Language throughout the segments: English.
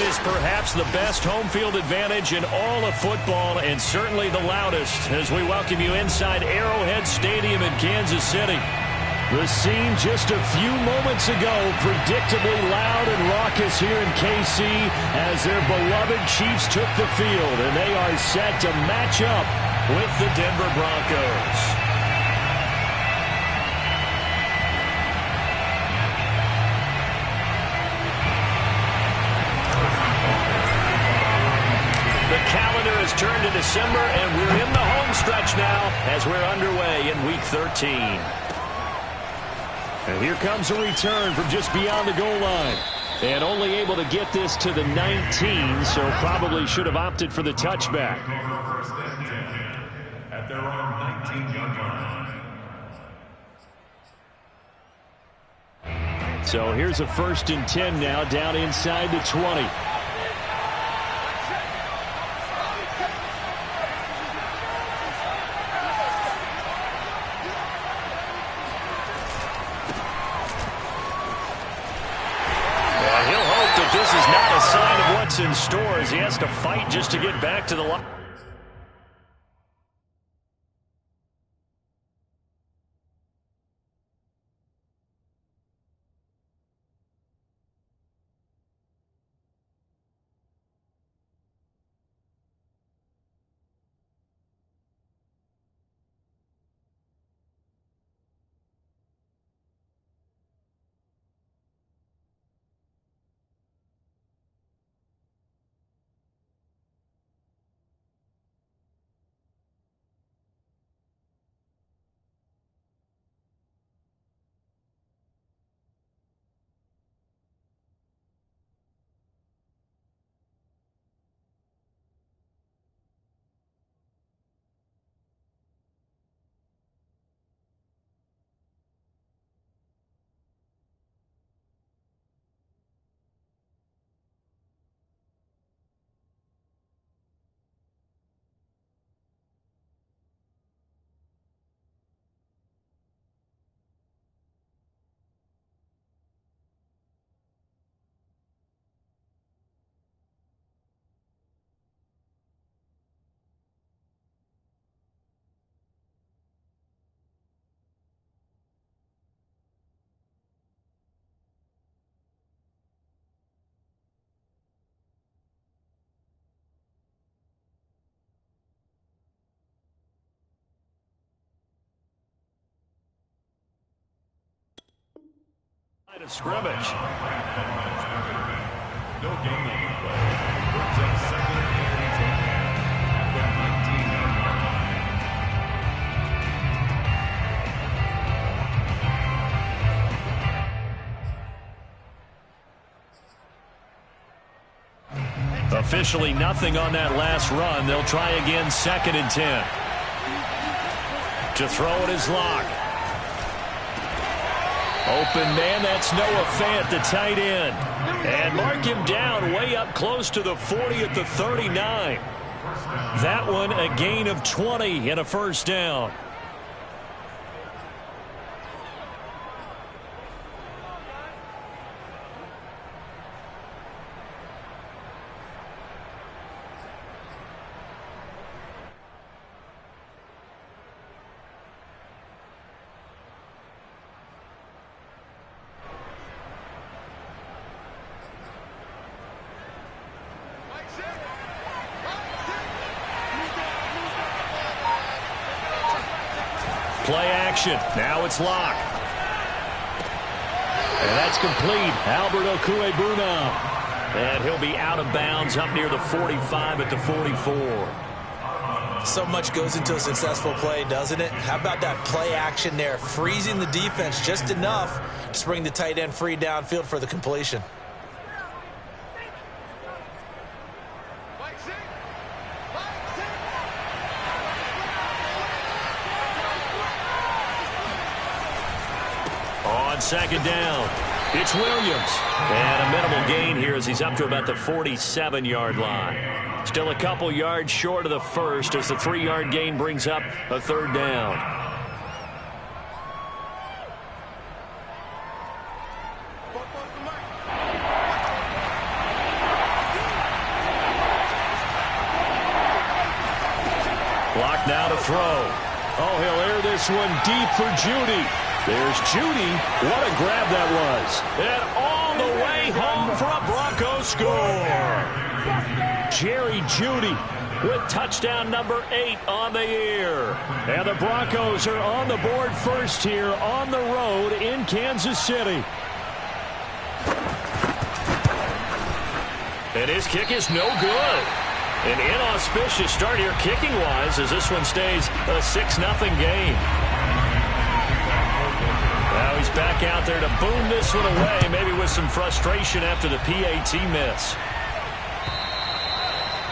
is perhaps the best home field advantage in all of football, and certainly the loudest, as we welcome you inside Arrowhead Stadium in Kansas City. The scene just a few moments ago, predictably loud and raucous here in KC as their beloved Chiefs took the field, and they are set to match up with the Denver Broncos. The calendar has turned to December, and we're in the home stretch now as we're underway in Week 13. And here comes a return from just beyond the goal line. And only able to get this to the 19, so probably should have opted for the touchback. At their own 19-yard line. So here's a 1st and 10 now, down inside the 20. This is not a sign of what's in store as he has to fight just to get back to the line. Of scrimmage. No game number play. Brings up 2nd and 10 at the 19-yard line. Officially nothing on that last run. They'll try again 2nd and 10. To throw it is Locke. Open man, that's Noah Fant, the tight end. And mark him down way up close to the 40 at the 39. That one a gain of 20 and a 1st down. Play action. Now it's Locke. And that's complete. Albert Okwuegbunam. And he'll be out of bounds up near the 45 at the 44. So much goes into a successful play, doesn't it? How about that play action there? Freezing the defense just enough to bring the tight end free downfield for the completion. On 2nd down, it's Williams. And a minimal gain here as he's up to about the 47-yard line. Still a couple yards short of the 1st as the 3-yard gain brings up a 3rd down. Clock now to throw. Oh, he'll air this one deep for Jeudy. There's Jeudy. What a grab that was. And all the way home for a Broncos score. Jerry Jeudy with touchdown number 8 on the year. And the Broncos are on the board first here on the road in Kansas City. And his kick is no good. An inauspicious start here kicking-wise as this one stays a 6-0 game. Now he's back out there to boom this one away, maybe with some frustration after the PAT miss.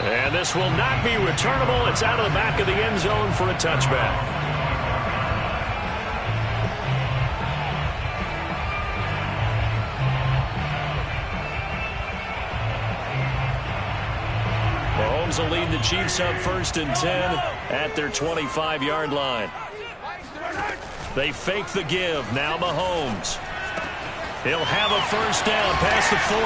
And this will not be returnable. It's out of the back of the end zone for a touchback. Mahomes will lead the Chiefs up 1st and 10 at their 25-yard line. They fake the give. Now Mahomes. He'll have a first down past the 40.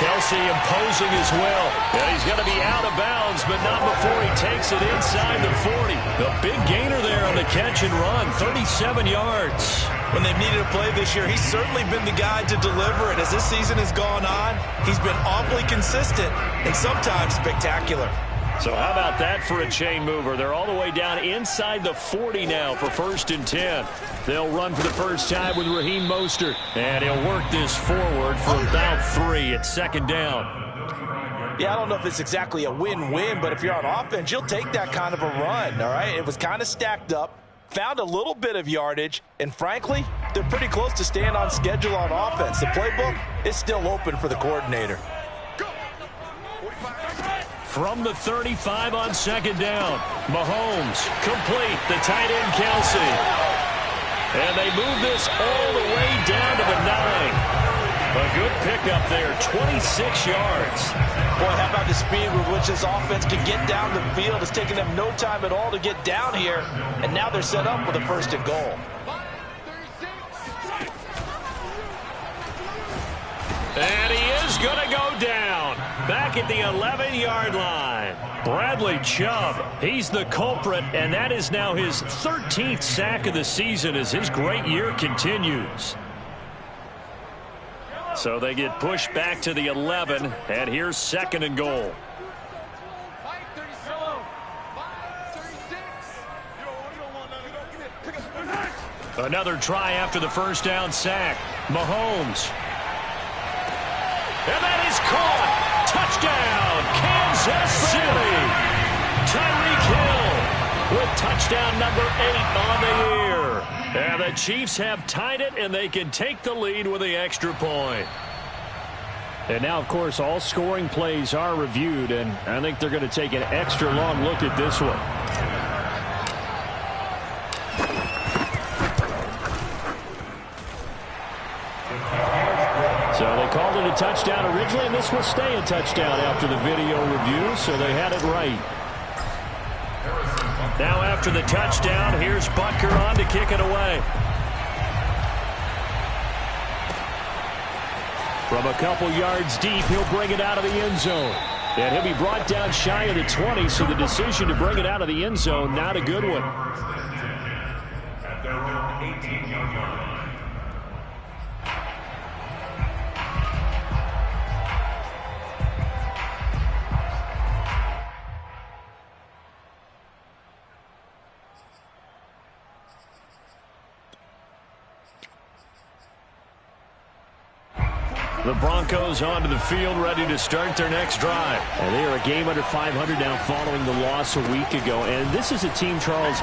Kelsey imposing his will. And he's going to be out of bounds, but not before he takes it inside the 40. The big gainer there on the catch and run, 37 yards. When they've needed a play this year, he's certainly been the guy to deliver it. As this season has gone on, he's been awfully consistent and sometimes spectacular. So how about that for a chain mover? They're all the way down inside the 40 now for 1st and 10. They'll run for the first time with Raheem Mostert. And he'll work this forward for about 3 at 2nd down. Yeah, I don't know if it's exactly a win-win, but if you're on offense, you'll take that kind of a run, all right? It was kind of stacked up, found a little bit of yardage, and frankly, they're pretty close to staying on schedule on offense. The playbook is still open for the coordinator. From the 35 on 2nd down, Mahomes complete, the tight end Kelsey. And they move this all the way down to the 9. A good pickup there, 26 yards. Boy, how about the speed with which this offense can get down the field? It's taken them no time at all to get down here, and now they're set up with a 1st and goal. And he is going to go down. Back at the 11-yard line. Bradley Chubb, he's the culprit, and that is now his 13th sack of the season as his great year continues. So they get pushed back to the 11, and here's 2nd and goal. Another try after the first down sack. Mahomes. And that is caught. Touchdown, Kansas City. Tyreek Hill with touchdown number 8 on the year. And the Chiefs have tied it, and they can take the lead with the extra point. And now, of course, all scoring plays are reviewed, and I think they're going to take an extra long look at this one. So they called it a touchdown originally, and this will stay a touchdown after the video review, so they had it right. Now after the touchdown, here's Butker on to kick it away. From a couple yards deep, he'll bring it out of the end zone. And he'll be brought down shy of the 20, so the decision to bring it out of the end zone, not a good one. At their own 18-yard line. The Broncos onto the field, ready to start their next drive. And they are a game under 500 now following the loss a week ago. And this is a team, Charles,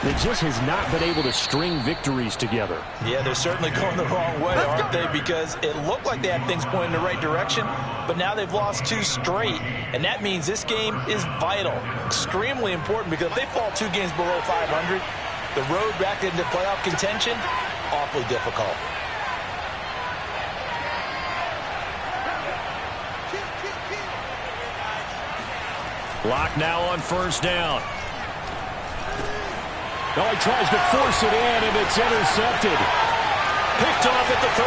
that just has not been able to string victories together. Yeah, they're certainly going the wrong way, aren't they? Because it looked like they had things pointing in the right direction, but now they've lost 2 straight. And that means this game is vital, extremely important, because if they fall 2 games below 500, the road back into playoff contention, awfully difficult. Lock now on first down. Oh, he tries to force it in, and it's intercepted. Picked off at the 38.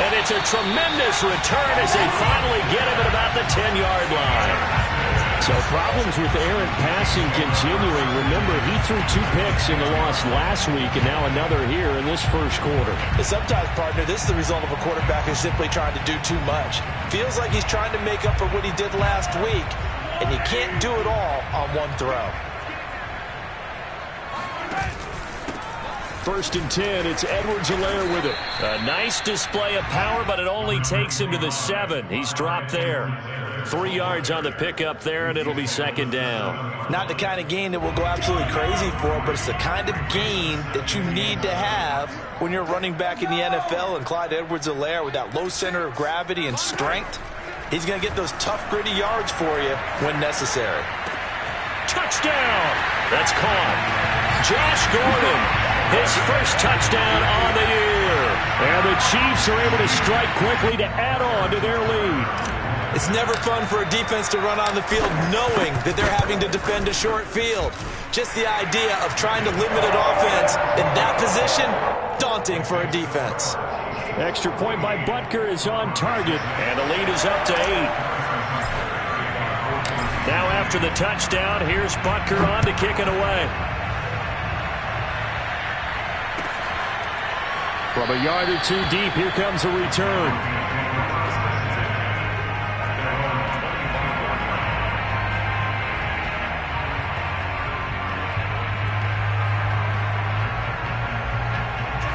And it's a tremendous return as they finally get him at about the 10-yard line. So problems with errant passing continuing. Remember, he threw 2 picks in the loss last week, and now another here in this first quarter. And sometimes, partner, this is the result of a quarterback who's simply trying to do too much. Feels like he's trying to make up for what he did last week, and you can't do it all on one throw. 1st and 10, it's Edwards-Helaire with it. A nice display of power, but it only takes him to the 7. He's dropped there. 3 yards on the pickup there, and it'll be 2nd down. Not the kind of gain that we'll go absolutely crazy for, but it's the kind of gain that you need to have when you're running back in the NFL. And Clyde Edwards-Helaire, with that low center of gravity and strength, he's going to get those tough, gritty yards for you when necessary. Touchdown! That's caught. Josh Gordon, his first touchdown on the year. And the Chiefs are able to strike quickly to add on to their lead. It's never fun for a defense to run on the field knowing that they're having to defend a short field. Just the idea of trying to limit an offense in that position, daunting for a defense. Extra point by Butker is on target. And the lead is up to 8. Now after the touchdown, here's Butker on to kick it away. From a yard or 2 deep, here comes a return.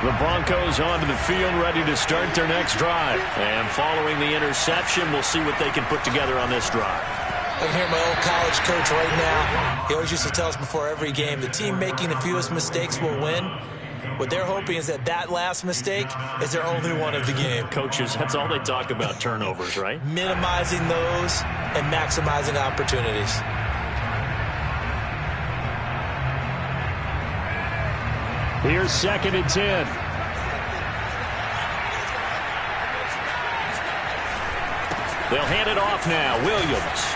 The Broncos onto the field, ready to start their next drive. And following the interception, we'll see what they can put together on this drive. I can hear my old college coach right now. He always used to tell us before every game, the team making the fewest mistakes will win. What they're hoping is that last mistake is their only one of the game. Coaches, that's all they talk about, turnovers, right? Minimizing those and maximizing opportunities. Here's 2nd and 10. They'll hand it off now. Williams.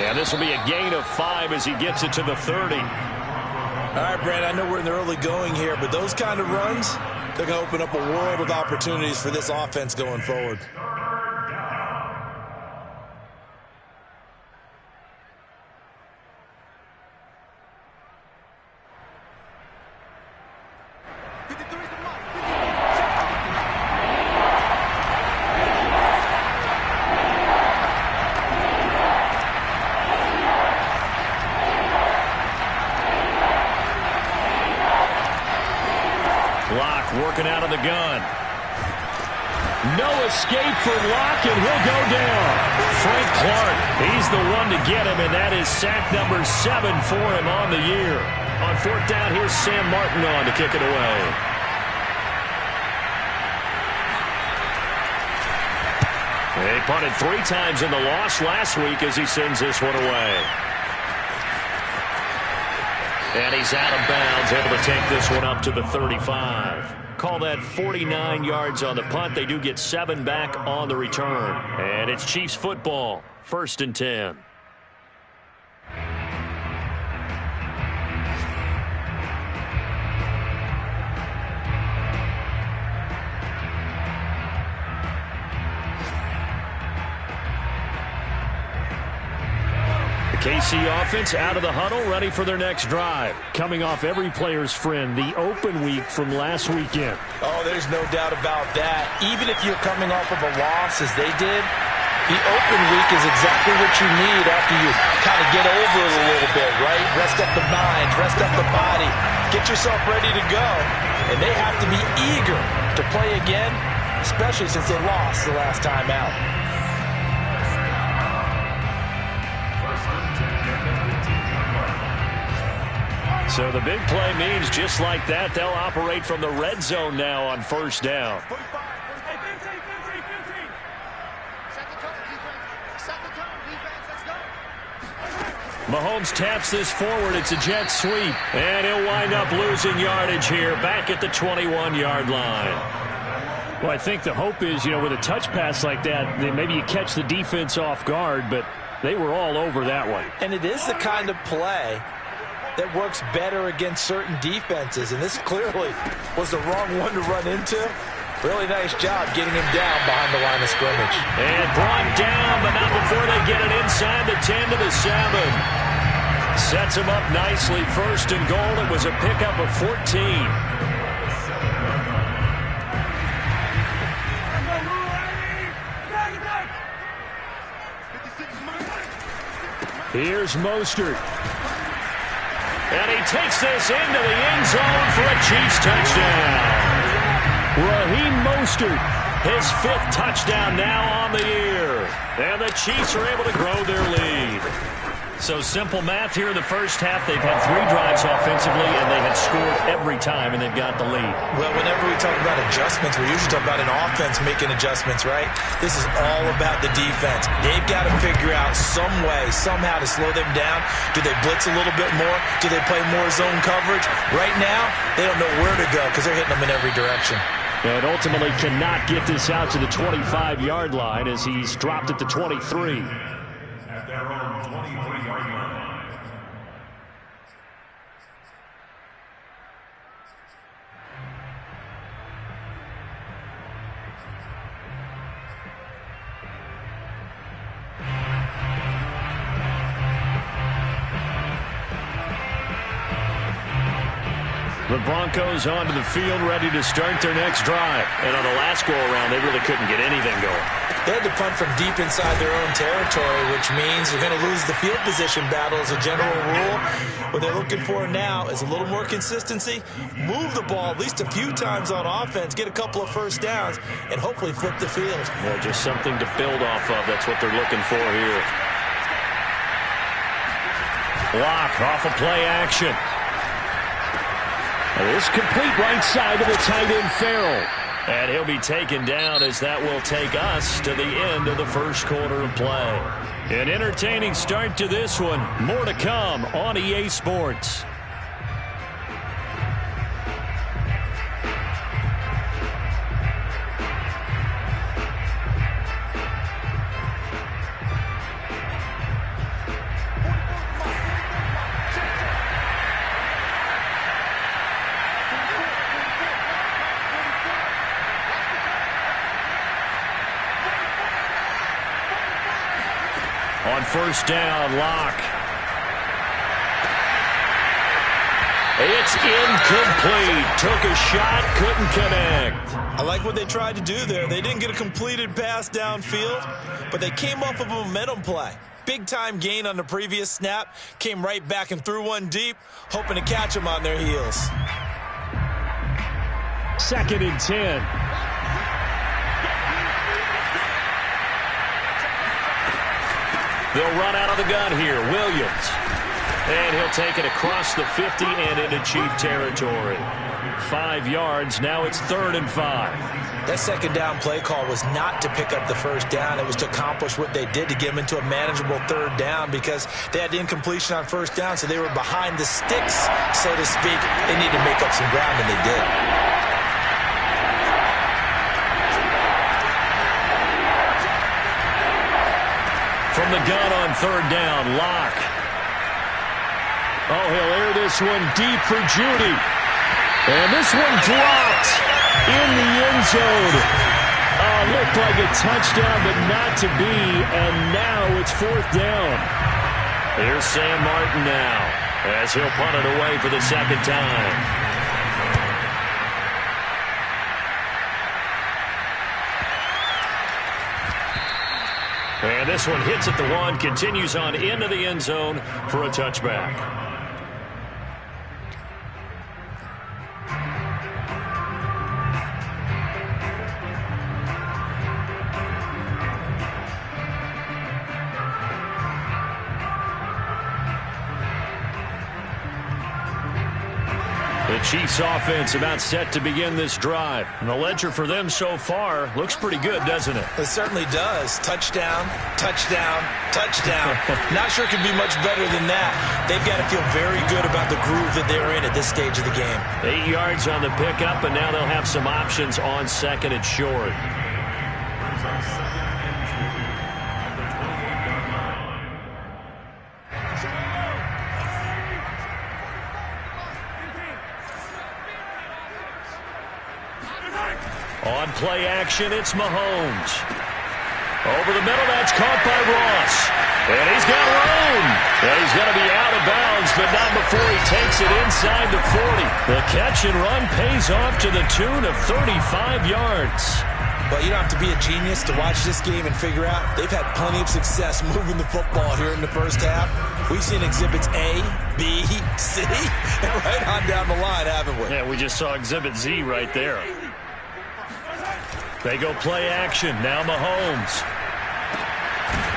And this will be a gain of 5 as he gets it to the 30. All right, Brad, I know we're in the early going here, but those kind of runs, they're going to open up a world of opportunities for this offense going forward. Working out of the gun. No escape for Locke, and he'll go down. Frank Clark, he's the one to get him, and that is sack number 7 for him on the year. On 4th down, here's Sam Martin on to kick it away. They punted 3 times in the loss last week as he sends this one away. And he's out of bounds, able to take this one up to the 35. Call that 49 yards on the punt. They do get 7 back on the return. And it's Chiefs football, 1st and 10. KC offense out of the huddle, ready for their next drive. Coming off every player's friend, the open week from last weekend. Oh, there's no doubt about that. Even if you're coming off of a loss as they did, the open week is exactly what you need after you kind of get over it a little bit, right? Rest up the mind, rest up the body, get yourself ready to go. And they have to be eager to play again, especially since they lost the last time out. So the big play means just like that, they'll operate from the red zone now on 1st down. Mahomes taps this forward. It's a jet sweep. And he'll wind up losing yardage here back at the 21-yard line. Well, I think the hope is, with a touch pass like that, then maybe you catch the defense off guard, but they were all over that one. And it is the kind of play that works better against certain defenses, and this clearly was the wrong one to run into. Really nice job getting him down behind the line of scrimmage. And brought down, but not before they get it inside the 10 to the 7. Sets him up nicely. First and goal. It was a pickup of 14. Here's Mostert. And he takes this into the end zone for a Chiefs touchdown. Raheem Mostert, his 5th touchdown now on the year. And the Chiefs are able to grow their lead. So simple math here in the first half. They've had 3 drives offensively, and they have scored every time, and they've got the lead. Well, whenever we talk about adjustments, we usually talk about an offense making adjustments, right? This is all about the defense. They've got to figure out some way, somehow to slow them down. Do they blitz a little bit more? Do they play more zone coverage? Right now, they don't know where to go because they're hitting them in every direction. And ultimately cannot get this out to the 25-yard line as he's dropped at the 23. At their own 23-yard line. The Broncos onto the field, ready to start their next drive. And on the last go-around, they really couldn't get anything going. They had to punt from deep inside their own territory, which means they're going to lose the field position battle as a general rule. What they're looking for now is a little more consistency, move the ball at least a few times on offense, get a couple of first downs, and hopefully flip the field. Well, just something to build off of. That's what they're looking for here. Block off of play action. This complete right side to the tight end, Farrell. And he'll be taken down as that will take us to the end of the first quarter of play. An entertaining start to this one. More to come on EA Sports. On first down, Locke. It's incomplete. Took a shot, couldn't connect. I like what they tried to do there. They didn't get a completed pass downfield, but they came off of a momentum play. Big-time gain on the previous snap. Came right back and threw one deep, hoping to catch them on their heels. 2nd and 10. They'll run out of the gun here. Williams. And he'll take it across the 50 and into Chief territory. 5 yards. Now it's 3rd and 5. That second down play call was not to pick up the first down. It was to accomplish what they did to get them into a manageable 3rd down because they had incompletion on first down, so they were behind the sticks, so to speak. They needed to make up some ground, and they did. From the gun on 3rd down, Locke. Oh, he'll air this one deep for Judy. And this one dropped in the end zone. Looked like a touchdown, but not to be. And now it's 4th down. Here's Sam Martin now as he'll punt it away for the 2nd time. And this one hits at the 1, continues on into the end zone for a touchback. The Chiefs offense about set to begin this drive. And the ledger for them so far looks pretty good, doesn't it? It certainly does. Touchdown, touchdown, touchdown. Not sure it could be much better than that. They've got to feel very good about the groove that they're in at this stage of the game. 8 yards on the pickup, and now they'll have some options on 2nd and short. On on play action. It's Mahomes. Over the middle, that's caught by Ross. And he's got room. And he's going to be out of bounds, but not before he takes it inside the 40. The catch and run pays off to the tune of 35 yards. But you don't have to be a genius to watch this game and figure out they've had plenty of success moving the football here in the first half. We've seen exhibits A, B, C, and right on down the line, haven't we? Yeah, we just saw exhibit Z right there. They go play action. Now Mahomes.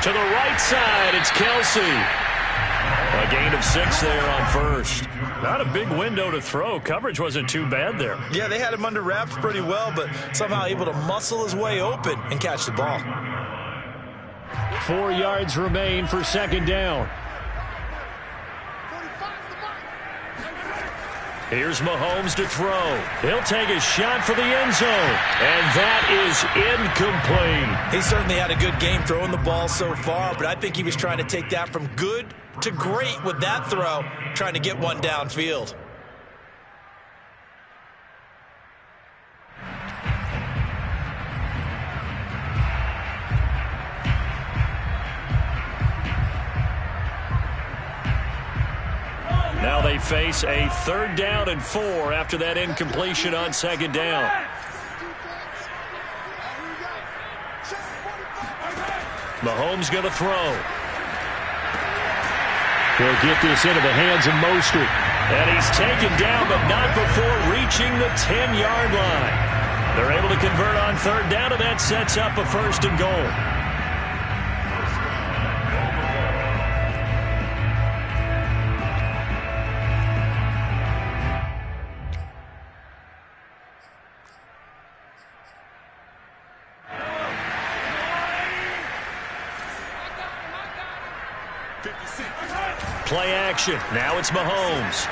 To the right side, it's Kelsey. A gain of 6 there on first. Not a big window to throw. Coverage wasn't too bad there. Yeah, they had him under wraps pretty well, but somehow able to muscle his way open and catch the ball. 4 yards remain for second down. Here's Mahomes to throw. He'll take a shot for the end zone. And that is incomplete. He certainly had a good game throwing the ball so far, but I think he was trying to take that from good to great with that throw, trying to get one downfield. Now they face a 3rd down and 4 after that incompletion on second down. Mahomes going to throw. He'll get this into the hands of Mostert. And he's taken down, but not before reaching the 10-yard line. They're able to convert on 3rd down, and that sets up a 1st and goal. Play action. Now it's Mahomes.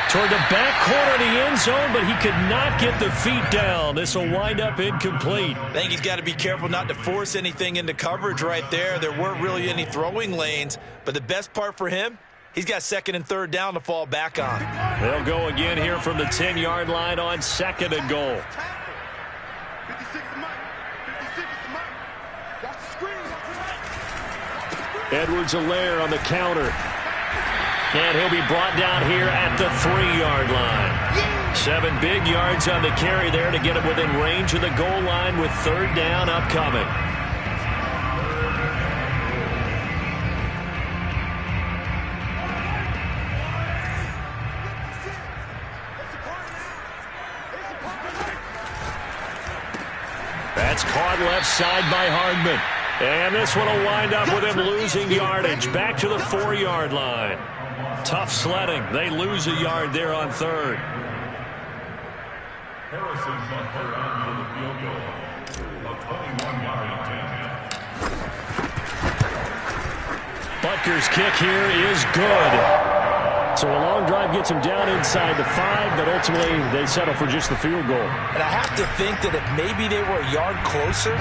Toward the back corner of the end zone, but he could not get the feet down. This will wind up incomplete. I think he's got to be careful not to force anything into coverage right there. There weren't really any throwing lanes, but the best part for him, he's got 2nd and 3rd down to fall back on. They'll go again here from the 10-yard line on 2nd and goal. Edwards-Helaire on the counter. And he'll be brought down here at the 3-yard line. 7 big yards on the carry there to get him within range of the goal line with 3rd down upcoming. That's caught left side by Hardman. And this one will wind up with him losing yardage. Back to the 4-yard line. Tough sledding. They lose a yard there on 3rd. Harrison Butker on for the field goal. A 21-yard attempt. Butker's kick here is good. So a long drive gets him down inside the 5, but ultimately they settle for just the field goal. And I have to think that if maybe they were a yard closer,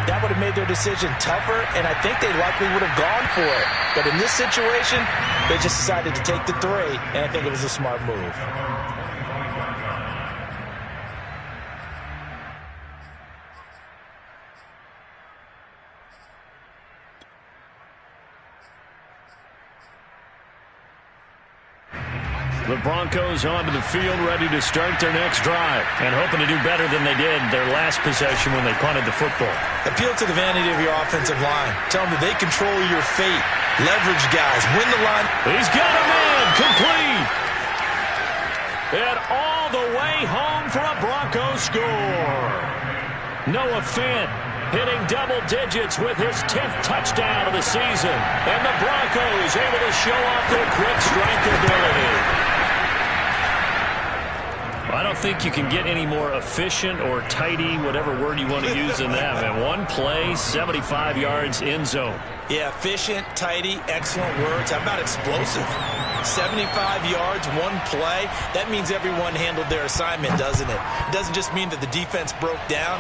that would have made their decision tougher, and I think they likely would have gone for it. But in this situation, they just decided to take the 3, and I think it was a smart move. The Broncos onto the field, ready to start their next drive, and hoping to do better than they did their last possession when they punted the football. Appeal to the vanity of your offensive line. Tell them that they control your fate. Leverage guys. Win the line. He's got a man. Complete. And all the way home for a Broncos score. Noah Fant hitting double digits with his 10th touchdown of the season. And the Broncos able to show off their quick strike ability. I don't think you can get any more efficient or tidy, whatever word you want to use in that, man. One play, 75 yards, end zone. Yeah, efficient, tidy, excellent words. How about explosive? 75 yards, one play. That means everyone handled their assignment, doesn't it? It doesn't just mean that the defense broke down.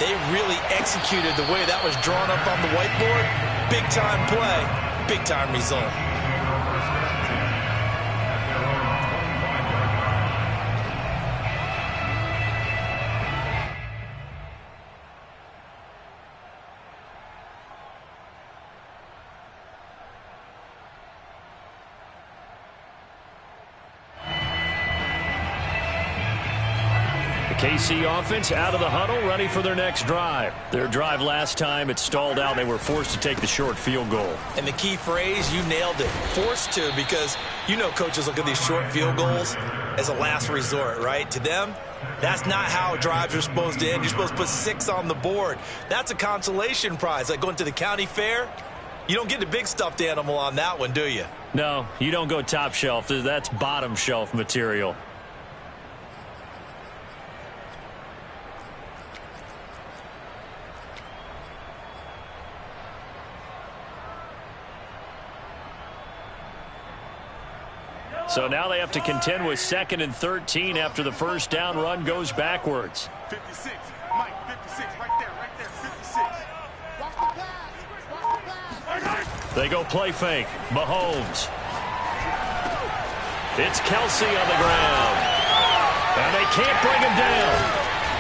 They really executed the way that was drawn up on the whiteboard. Big-time play, big-time result. KC offense out of the huddle, ready for their next drive. Their drive last time, it stalled out. They were forced to take the short field goal. And the key phrase, you nailed it, forced to, because you know coaches look at these short field goals as a last resort, right? To them, that's not how drives are supposed to end. You're supposed to put 6 on the board. That's a consolation prize, like going to the county fair. You don't get the big stuffed animal on that one, do you? No, you don't go top shelf. That's bottom shelf material. So now they have to contend with 2nd and 13 after the first down run goes backwards. 56, Mike, 56, right there, 56. Watch the pass, watch the pass. They go play fake. Mahomes. It's Kelsey on the ground. And they can't bring him down.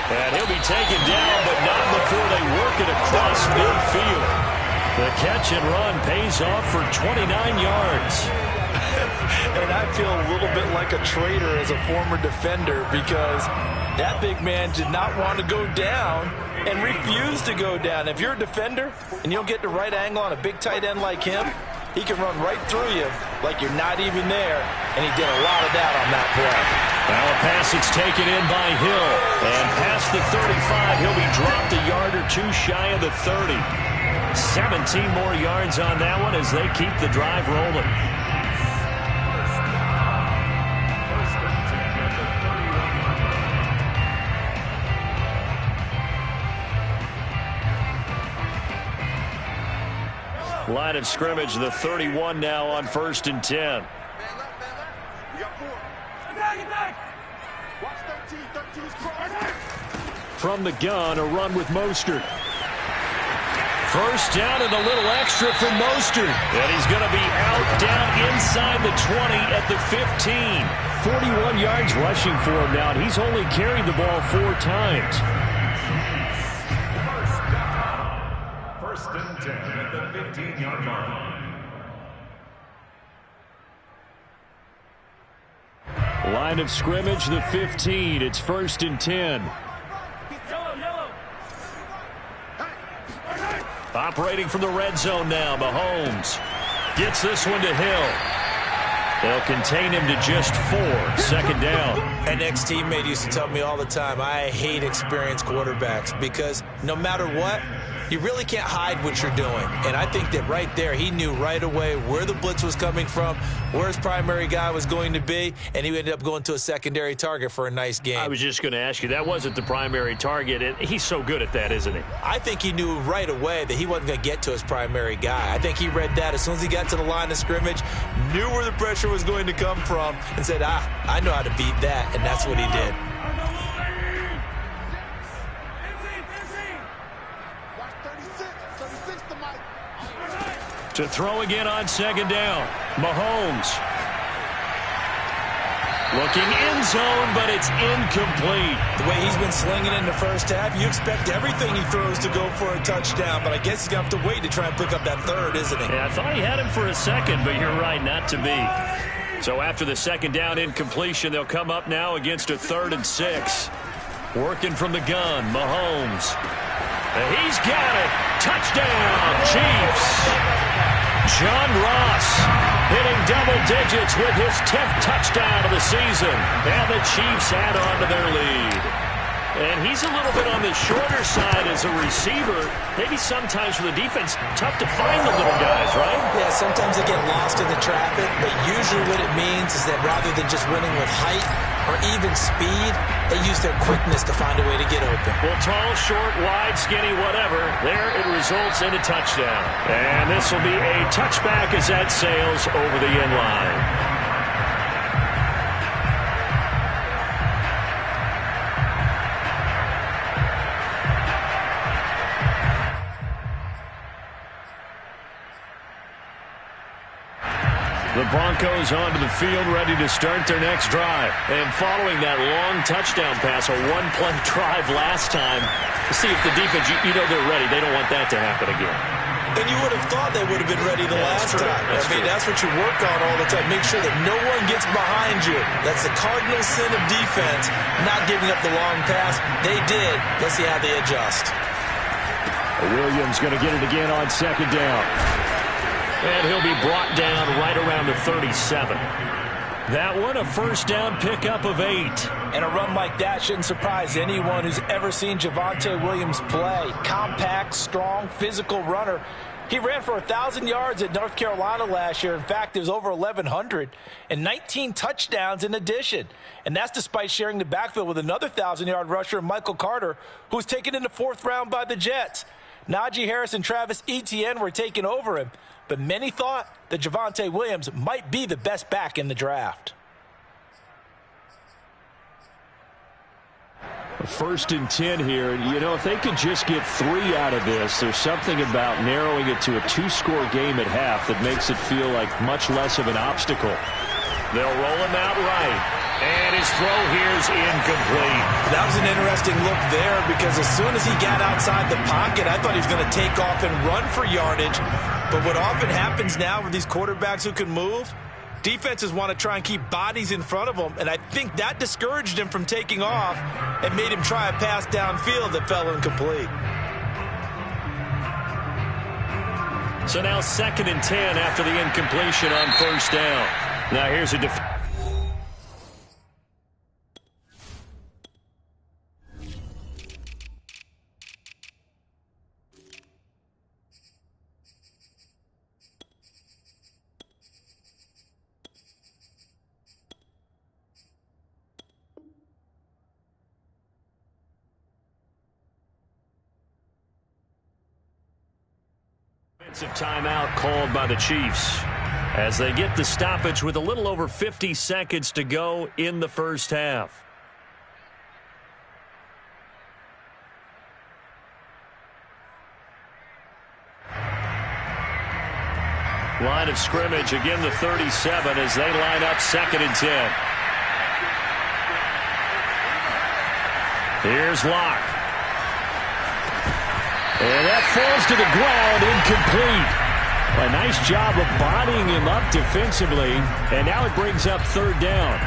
And he'll be taken down, but not before they work it across midfield. The catch and run pays off for 29 yards. And I feel a little bit like a traitor as a former defender, because that big man did not want to go down and refused to go down. If you're a defender and you don't get the right angle on a big tight end like him, he can run right through you like you're not even there, and he did a lot of that on that play. Now a pass that's taken in by Hill, and past the 35, he'll be dropped a yard or two shy of the 30. 17 more yards on that one as they keep the drive rolling. Line of scrimmage, the 31 now on 1st and 10. You got 4. Watch 13, 13 is crossed. From the gun, a run with Mostert. First down and a little extra for Mostert. And he's going to be out down inside the 20 at the 15. 41 yards rushing for him now, and he's only carried the ball 4 times. First and 10 at the 15-yard line. Line of scrimmage, the 15. It's 1st and 10. Operating from the red zone now, Mahomes gets this one to Hill. They'll contain him to just 4. 2nd down. An ex-teammate used to tell me all the time, I hate experienced quarterbacks, because no matter what, you really can't hide what you're doing. And I think that right there, he knew right away where the blitz was coming from, where his primary guy was going to be, and he ended up going to a secondary target for a nice game. I was just going to ask you, that wasn't the primary target, and he's so good at that, isn't he? I think he knew right away that he wasn't going to get to his primary guy. I think he read that as soon as he got to the line of scrimmage, knew where the pressure was going to come from, and said, I know how to beat that, and that's what he did. To throw again on 2nd down. Mahomes. Looking end zone, but it's incomplete. The way he's been slinging in the first half, you expect everything he throws to go for a touchdown, but I guess he's going to have to wait to try and pick up that 3rd, isn't he? Yeah, I thought he had him for a second, but you're right, not to be. So after the 2nd down incompletion, they'll come up now against a 3rd and 6. Working from the gun, Mahomes. And he's got it. Touchdown, Chiefs. John Ross hitting double digits with his 10th touchdown of the season. And the Chiefs add on to their lead. And he's a little bit on the shorter side as a receiver. Maybe sometimes for the defense, tough to find the little guys, right? Yeah, sometimes they get lost in the traffic, but usually what it means is that rather than just winning with height or even speed, they use their quickness to find a way to get open. Well, tall, short, wide, skinny, whatever, there it results in a touchdown. And this will be a touchback as that sails over the end line. The Broncos onto the field, ready to start their next drive. And following that long touchdown pass, a one-play drive last time, to see if the defense, you know they're ready. They don't want that to happen again. And you would have thought they would have been ready the last time. That's what you work on all the time. Make sure that no one gets behind you. That's the cardinal sin of defense, not giving up the long pass. They did. Let's see how they adjust. Williams going to get it again on second down. And he'll be brought down right around the 37. That one, a first down pickup of 8. And a run like that shouldn't surprise anyone who's ever seen Javonte Williams play. Compact, strong, physical runner. He ran for 1,000 yards at North Carolina last year. In fact, it was over 1,100 and 19 touchdowns in addition. And that's despite sharing the backfield with another 1,000-yard rusher, Michael Carter, who was taken in the 4th round by the Jets. Najee Harris and Travis Etienne were taking over him, but many thought that Javonte Williams might be the best back in the draft. First and 10 here. You know, if they could just get 3 out of this, there's something about narrowing it to a 2-score game at half that makes it feel like much less of an obstacle. They'll roll him out right. And his throw here's incomplete. That was an interesting look there because as soon as he got outside the pocket, I thought he was going to take off and run for yardage. But what often happens now with these quarterbacks who can move, defenses want to try and keep bodies in front of them, and I think that discouraged him from taking off and made him try a pass downfield that fell incomplete. So now 2nd and 10 after the incompletion on first down. Now here's a defensive timeout called by the Chiefs as they get the stoppage with a little over 50 seconds to go in the first half. Line of scrimmage, again the 37 as they line up 2nd and 10. Here's Locke. And that falls to the ground, incomplete. A nice job of bodying him up defensively, and now it brings up 3rd down.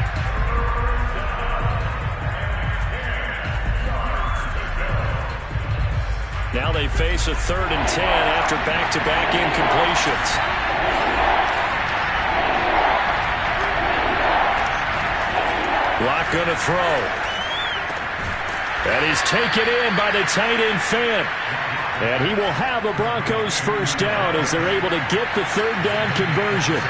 Now they face a 3rd and 10 after back-to-back incompletions. Locke gonna throw. And he's taken in by the tight end Fant. And he will have a Broncos first down as they're able to get the 3rd down conversion.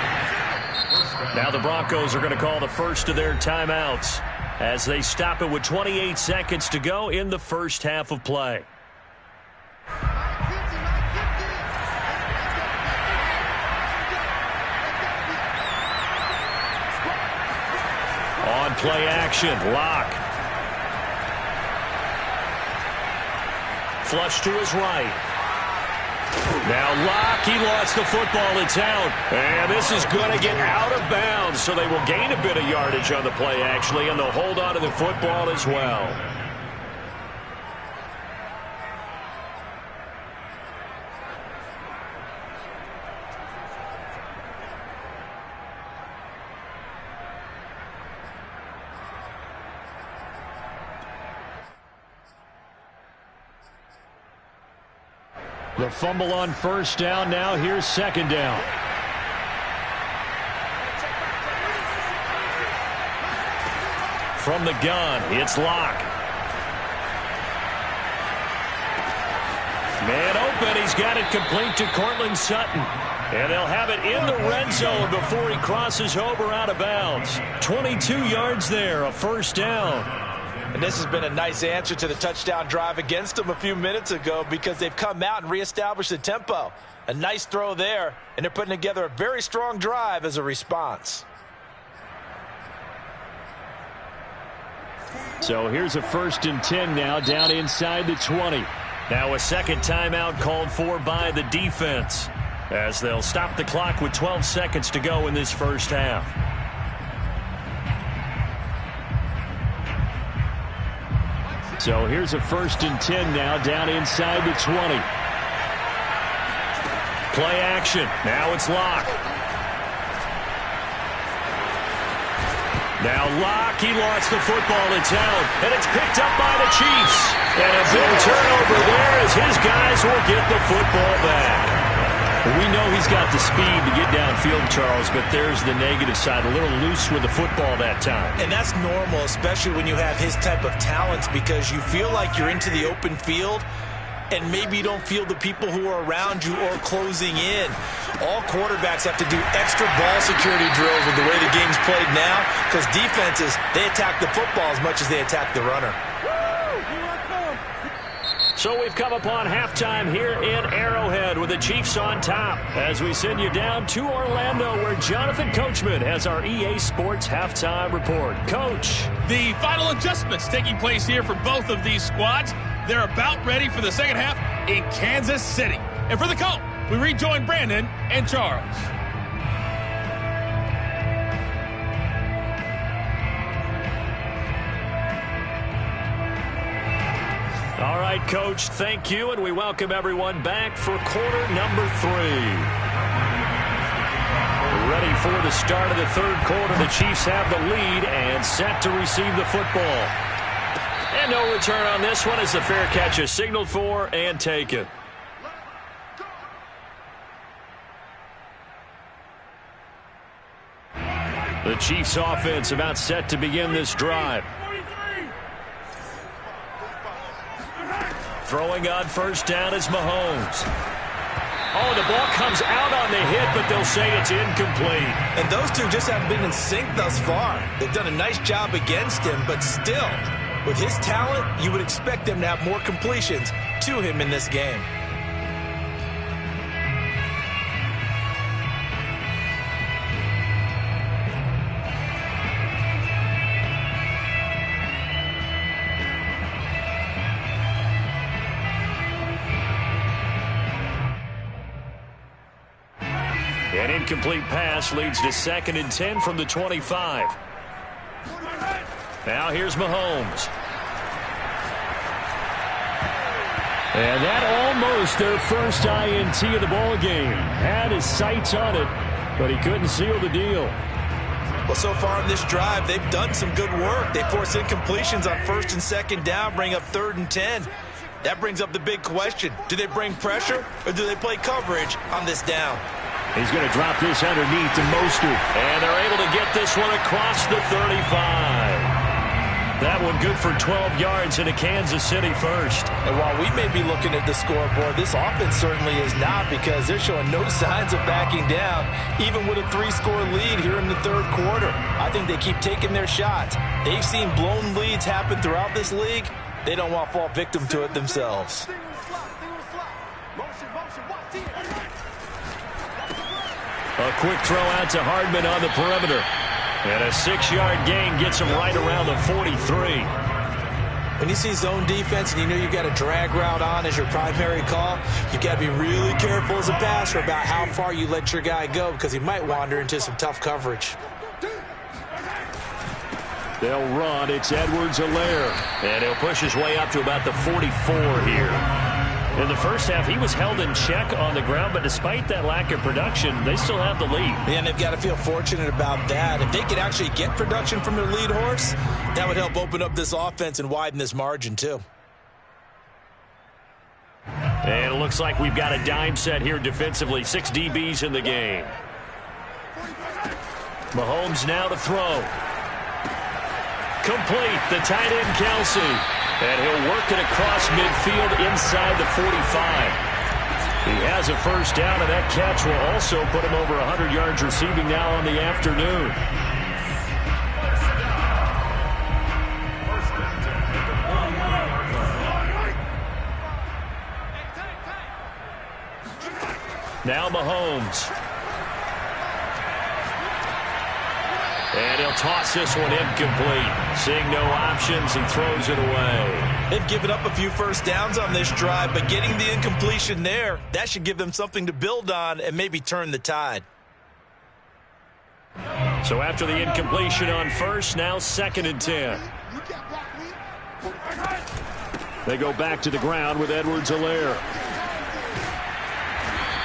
Now the Broncos are going to call the first of their timeouts as they stop it with 28 seconds to go in the first half of play. On play action, Locke. Flush to his right. Now Locke, he lost the football. It's out. And this is going to get out of bounds, so they will gain a bit of yardage on the play, actually, and they'll hold on to the football as well. The fumble on first down. Now here's 2nd down. From the gun, it's Locke. Man open, he's got it complete to Courtland Sutton. And they'll have it in the red zone before he crosses over out of bounds. 22 yards there, a first down. And this has been a nice answer to the touchdown drive against them a few minutes ago because they've come out and reestablished the tempo. A nice throw there, and they're putting together a very strong drive as a response. So here's a 1st and 10 now down inside the 20. Now a 2nd timeout called for by the defense as they'll stop the clock with 12 seconds to go in this first half. So here's a 1st and 10 now down inside the 20. Play action. Now it's Locke. Now Locke, he lost the football in town, and it's picked up by the Chiefs. And a big turnover there as his guys will get the football back. We know he's got the speed to get downfield, Charles, but there's the negative side, a little loose with the football that time. And that's normal, especially when you have his type of talents, because you feel like you're into the open field, and maybe you don't feel the people who are around you or closing in. All quarterbacks have to do extra ball security drills with the way the game's played now, because defenses, they attack the football as much as they attack the runner. So we've come upon halftime here in Arrowhead with the Chiefs on top as we send you down to Orlando where Jonathan Coachman has our EA Sports halftime report. Coach. The final adjustments taking place here for both of these squads. They're about ready for the second half in Kansas City. And for the call, we rejoin Brandon and Charles. All right, Coach, thank you, and we welcome everyone back for quarter number 3. Ready for the start of the third quarter. The Chiefs have the lead and set to receive the football. And no return on this one as the fair catch is signaled for and taken. The Chiefs offense about set to begin this drive. Throwing on first down is Mahomes. Oh, the ball comes out on the hit, but they'll say it's incomplete. And those two just haven't been in sync thus far. They've done a nice job against him, but still, with his talent, you would expect them to have more completions to him in this game. An incomplete pass leads to 2nd and 10 from the 25. Now here's Mahomes. And that almost their first INT of the ball game. Had his sights on it, but he couldn't seal the deal. Well, so far in this drive, they've done some good work. They force incompletions on 1st and 2nd down, bring up 3rd and 10. That brings up the big question. Do they bring pressure or do they play coverage on this down? He's going to drop this underneath to Mostert. And they're able to get this one across the 35. That one good for 12 yards into Kansas City first. And while we may be looking at the scoreboard, this offense certainly is not, because they're showing no signs of backing down, even with a 3-score lead here in the third quarter. I think they keep taking their shots. They've seen blown leads happen throughout this league. They don't want to fall victim to it themselves. A quick throw out to Hardman on the perimeter. And a 6-yard gain gets him right around the 43. When you see zone defense and you know you've got a drag route on as your primary call, you've got to be really careful as a passer about how far you let your guy go, because he might wander into some tough coverage. They'll run. It's Edwards-Helaire. And he'll push his way up to about the 44 here. In the first half, he was held in check on the ground, but despite that lack of production, they still have the lead. And they've got to feel fortunate about that. If they could actually get production from their lead horse, that would help open up this offense and widen this margin too. And it looks like we've got a dime set here defensively. 6 DBs in the game. Mahomes now to throw. Complete. The tight end, Kelsey. And he'll work it across midfield inside the 45. He has a first down, and that catch will also put him over 100 yards receiving now on the afternoon. Now Mahomes. And he'll toss this one incomplete. Seeing no options, he throws it away. They've given up a few first downs on this drive, but getting the incompletion there, that should give them something to build on and maybe turn the tide. So after the incompletion on first, now 2nd and 10. They go back to the ground with Edwards-Helaire.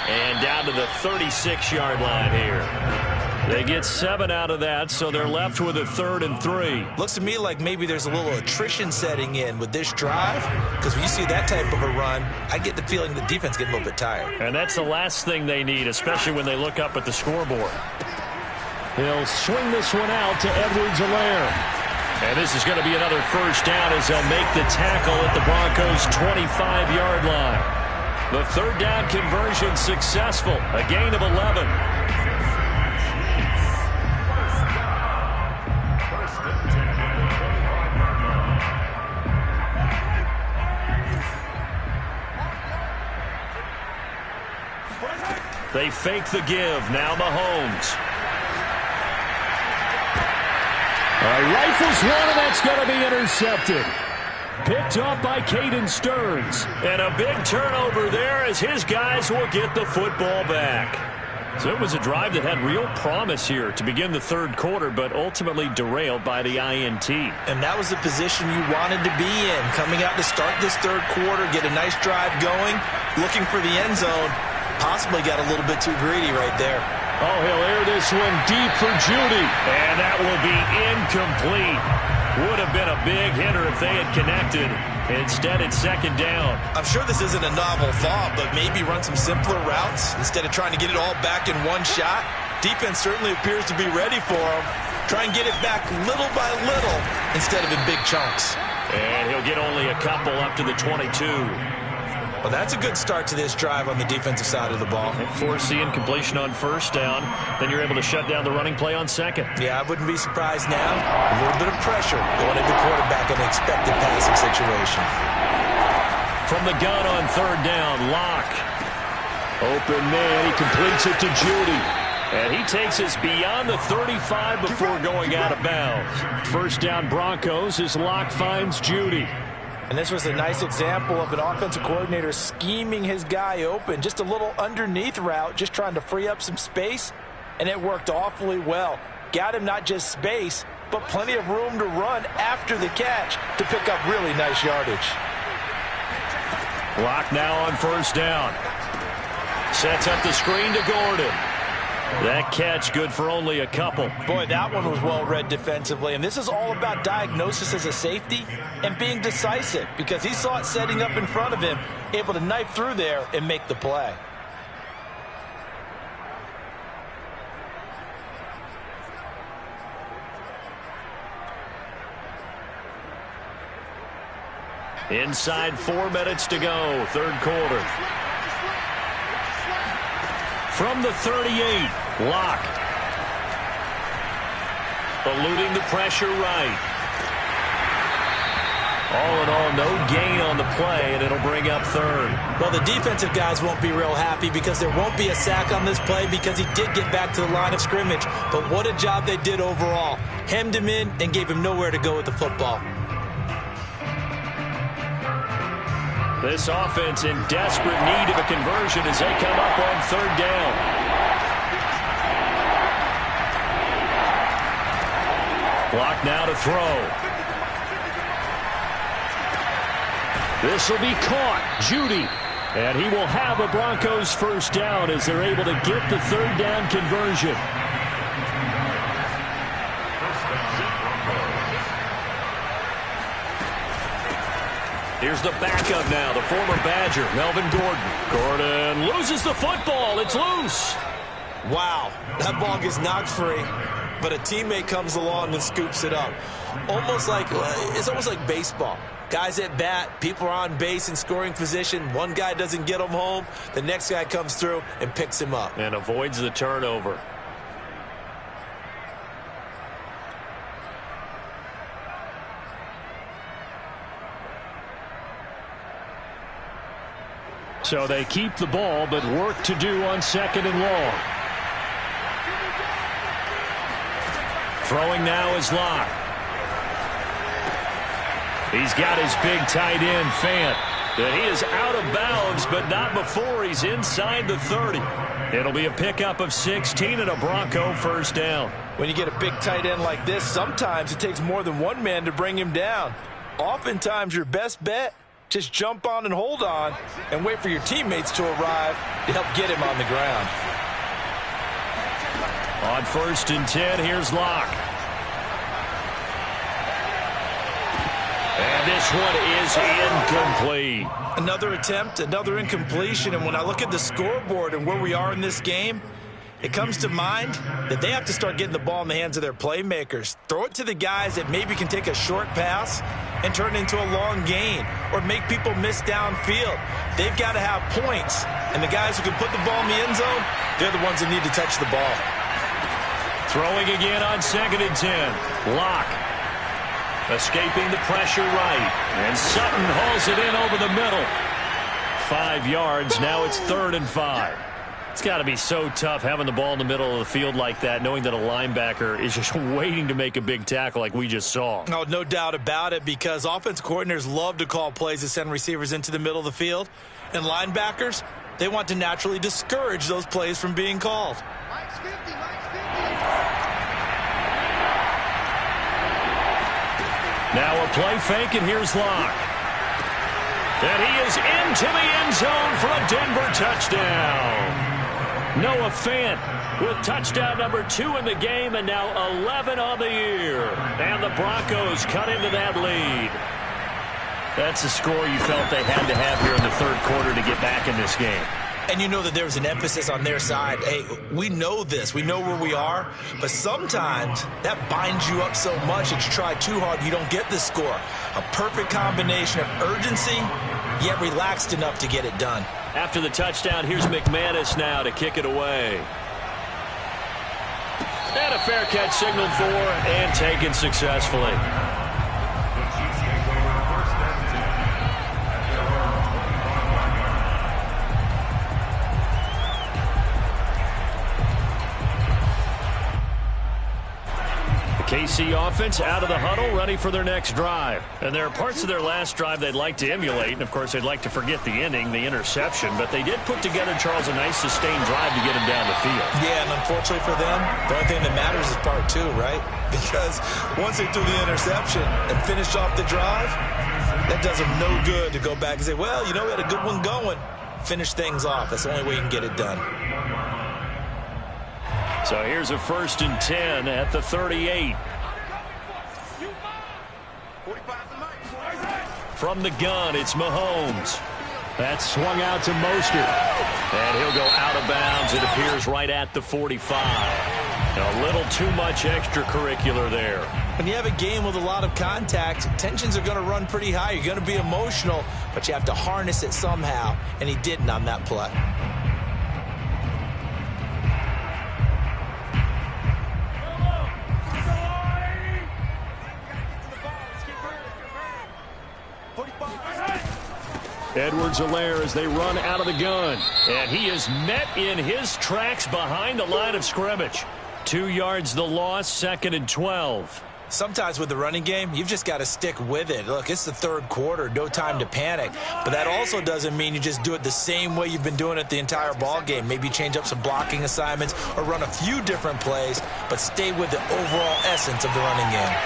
And down to the 36-yard line here. They get 7 out of that, so they're left with a 3rd and 3. Looks to me like maybe there's a little attrition setting in with this drive, because when you see that type of a run, I get the feeling the defense getting a little bit tired. And that's the last thing they need, especially when they look up at the scoreboard. He'll swing this one out to Edwards-Helaire. And this is going to be another first down as they'll make the tackle at the Broncos' 25-yard line. The 3rd down conversion successful, a gain of 11. They fake the give. Now Mahomes. Rifles one, and that's going to be intercepted. Picked up by Caden Stearns. And a big turnover there as his guys will get the football back. So it was a drive that had real promise here to begin the 3rd quarter, but ultimately derailed by the INT. And that was the position you wanted to be in. Coming out to start this 3rd quarter, get a nice drive going, looking for the end zone. Possibly got a little bit too greedy right there. Oh, he'll air this one deep for Judy. And that will be incomplete. Would have been a big hitter if they had connected. Instead, it's 2nd down. I'm sure this isn't a novel thought, but maybe run some simpler routes instead of trying to get it all back in one shot. Defense certainly appears to be ready for him. Try and get it back little by little instead of in big chunks. And he'll get only a couple up to the 22. Well, that's a good start to this drive on the defensive side of the ball. Force the incompletion on 1st down. Then you're able to shut down the running play on 2nd. Yeah, I wouldn't be surprised now. A little bit of pressure going at the quarterback in an expected passing situation. From the gun on 3rd down, Locke. Open man, he completes it to Judy. And he takes us beyond the 35 before going out of bounds. 1st down Broncos as Locke finds Judy. And this was a nice example of an offensive coordinator scheming his guy open. Just a little underneath route, just trying to free up some space. And it worked awfully well. Got him not just space, but plenty of room to run after the catch to pick up really nice yardage. Locke now on 1st down. Sets up the screen to Gordon. That catch good for only a couple. Boy, that one was well read defensively. And this is all about diagnosis as a safety and being decisive, because he saw it setting up in front of him, able to knife through there and make the play. Inside 4 minutes to go, 3rd quarter. From the 38, Locke. Eluding the pressure right. All in all, no gain on the play, and it'll bring up 3rd. Well, the defensive guys won't be real happy because there won't be a sack on this play because he did get back to the line of scrimmage. But what a job they did overall. Hemmed him in and gave him nowhere to go with the football. This offense in desperate need of a conversion as they come up on 3rd down. Block now to throw. This will be caught. Judy. And he will have a Broncos 1st down as they're able to get the 3rd down conversion. Here's the backup now, the former Badger, Melvin Gordon. Gordon loses the football. It's loose. Wow, that ball gets knocked free, but a teammate comes along and scoops it up. It's almost like baseball. Guys at bat, people are on base in scoring position. One guy doesn't get him home. The next guy comes through and picks him up. And avoids the turnover. So they keep the ball, but work to do on 2nd and long. Throwing now is Locke. He's got his big tight end, Fant. And he is out of bounds, but not before he's inside the 30. It'll be a pickup of 16 and a Bronco 1st down. When you get a big tight end like this, sometimes it takes more than one man to bring him down. Oftentimes, your best bet Just jump on and hold on and wait for your teammates to arrive to help get him on the ground. On 1st and 10, here's Locke. And this one is incomplete. Another attempt, another incompletion, and when I look at the scoreboard and where we are in this game, it comes to mind that they have to start getting the ball in the hands of their playmakers. Throw it to the guys that maybe can take a short pass and turn it into a long gain or make people miss downfield. They've got to have points, and the guys who can put the ball in the end zone, they're the ones that need to touch the ball. Throwing again on 2nd and 10. Locke escaping the pressure right, and Sutton hauls it in over the middle. 5 yards, now it's 3rd and 5. It's got to be so tough having the ball in the middle of the field like that, knowing that a linebacker is just waiting to make a big tackle like we just saw. Oh, no doubt about it, because offense coordinators love to call plays to send receivers into the middle of the field. And linebackers, they want to naturally discourage those plays from being called. Now a play fake, and here's Locke. And he is into the end zone for a Denver touchdown. Noah Fant with touchdown number 2 in the game, and now 11 on the year. And the Broncos cut into that lead. That's a score you felt they had to have here in the 3rd quarter to get back in this game. And you know that there was an emphasis on their side. Hey, we know this. We know where we are. But sometimes that binds you up so much that you try too hard, you don't get the score. A perfect combination of urgency, yet relaxed enough to get it done. After the touchdown, here's McManus now to kick it away. And a fair catch signaled for and taken successfully. KC offense out of the huddle, ready for their next drive. And there are parts of their last drive they'd like to emulate. And, of course, they'd like to forget the ending, the interception. But they did put together, Charles, a nice sustained drive to get him down the field. Yeah, and unfortunately for them, the only thing that matters is part 2, right? Because once they threw the interception and finished off the drive, that does them no good to go back and say, well, you know, we had a good one going. Finish things off. That's the only way you can get it done. So here's a 1st and 10 at the 38. From the gun, it's Mahomes. That's swung out to Mostert. And he'll go out of bounds. It appears right at the 45. A little too much extracurricular there. When you have a game with a lot of contact, tensions are going to run pretty high. You're going to be emotional, but you have to harness it somehow. And he didn't on that play. Edwards-Helaire as they run out of the gun. And he is met in his tracks behind the line of scrimmage. 2 yards the loss, 2nd and 12. Sometimes with the running game, you've just got to stick with it. Look, it's the 3rd quarter, no time to panic. But that also doesn't mean you just do it the same way you've been doing it the entire ball game. Maybe change up some blocking assignments or run a few different plays, but stay with the overall essence of the running game.